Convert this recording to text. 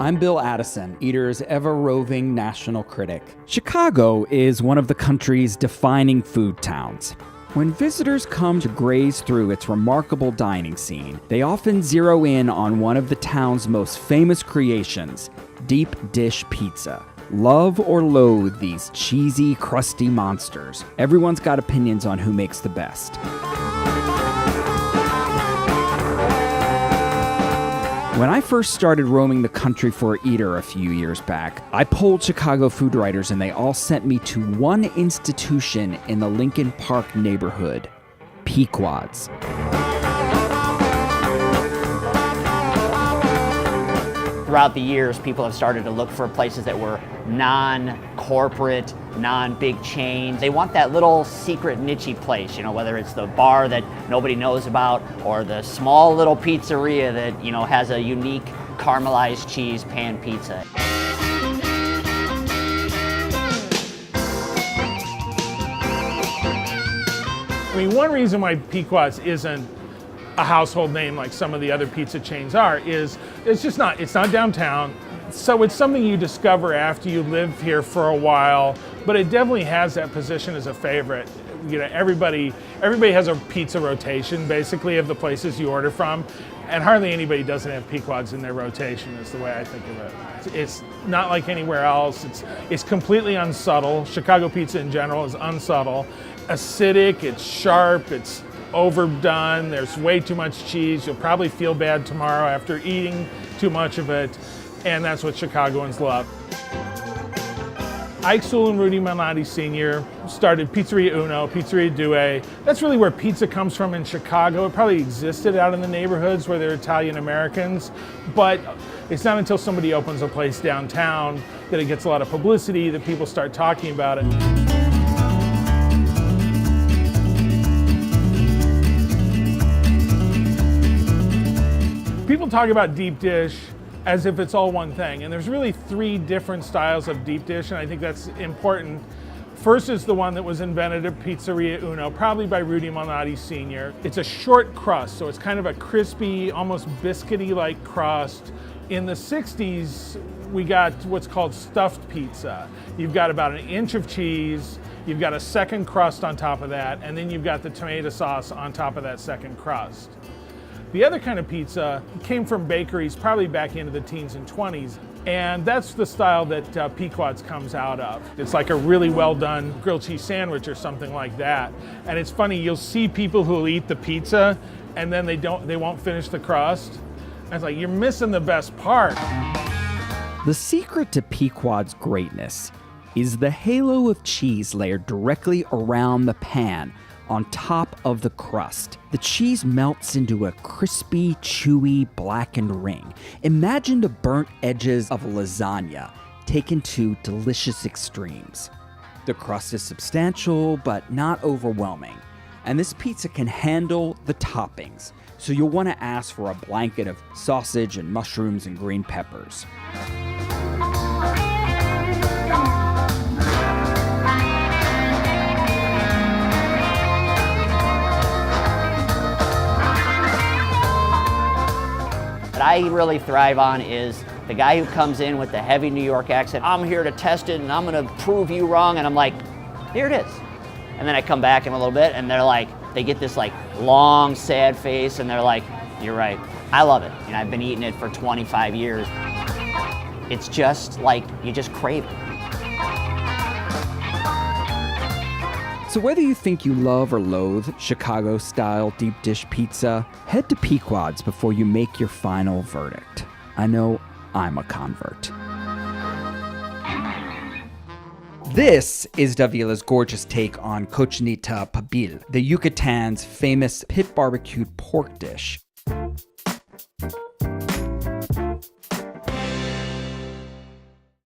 I'm Bill Addison, Eater's ever-roving national critic. Chicago is one of the country's defining food towns. When visitors come to graze through its remarkable dining scene, they often zero in on one of the town's most famous creations, deep dish pizza. Love or loathe these cheesy, crusty monsters. Everyone's got opinions on who makes the best. When I first started roaming the country for Eater a few years back, I polled Chicago food writers and they all sent me to one institution in the Lincoln Park neighborhood, Pequod's. Throughout the years, people have started to look for places that were non-corporate, non-big chains. They want that little secret niche place, whether it's the bar that nobody knows about or the small little pizzeria that, has a unique caramelized cheese pan pizza. One reason why Pequod's isn't a household name like some of the other pizza chains are is it's not downtown. So it's something you discover after you live here for a while, but it definitely has that position as a favorite. Everybody has a pizza rotation basically of the places you order from, and hardly anybody doesn't have Pequod's in their rotation is the way I think of it. It's not like anywhere else. It's completely unsubtle. Chicago pizza in general is unsubtle. Acidic, it's sharp, it's overdone, there's way too much cheese. You'll probably feel bad tomorrow after eating too much of it, and that's what Chicagoans love. Ike Sewell and Rudy Malnati Sr. started Pizzeria Uno, Pizzeria Due. That's really where pizza comes from in Chicago. It probably existed out in the neighborhoods where they're Italian Americans, but it's not until somebody opens a place downtown that it gets a lot of publicity, that people start talking about it. People talk about deep dish as if it's all one thing, and there's really three different styles of deep dish, and I think that's important. First is the one that was invented at Pizzeria Uno, probably by Rudy Malnati Sr. It's a short crust, so it's kind of a crispy, almost biscuity-like crust. In the 60s, we got what's called stuffed pizza. You've got about an inch of cheese, you've got a second crust on top of that, and then you've got the tomato sauce on top of that second crust. The other kind of pizza came from bakeries probably back into the teens and 20s, and that's the style that Pequod's comes out of. It's like a really well done grilled cheese sandwich or something like that. And it's funny, you'll see people who'll eat the pizza and then they won't finish the crust. And it's like, you're missing the best part. The secret to Pequod's greatness is the halo of cheese layered directly around the pan on top of the crust. The cheese melts into a crispy, chewy, blackened ring. Imagine the burnt edges of lasagna taken to delicious extremes. The crust is substantial, but not overwhelming. And this pizza can handle the toppings, so you'll want to ask for a blanket of sausage and mushrooms and green peppers. What I really thrive on is the guy who comes in with the heavy New York accent. I'm here to test it and I'm gonna prove you wrong. And I'm like, here it is. And then I come back in a little bit and they get this long, sad face and they're like, you're right. I love it. I've been eating it for 25 years. It's just you just crave it. So whether you think you love or loathe Chicago-style deep dish pizza, head to Pequod's before you make your final verdict. I know I'm a convert. This is Davila's gorgeous take on cochinita pibil, the Yucatan's famous pit-barbecued pork dish.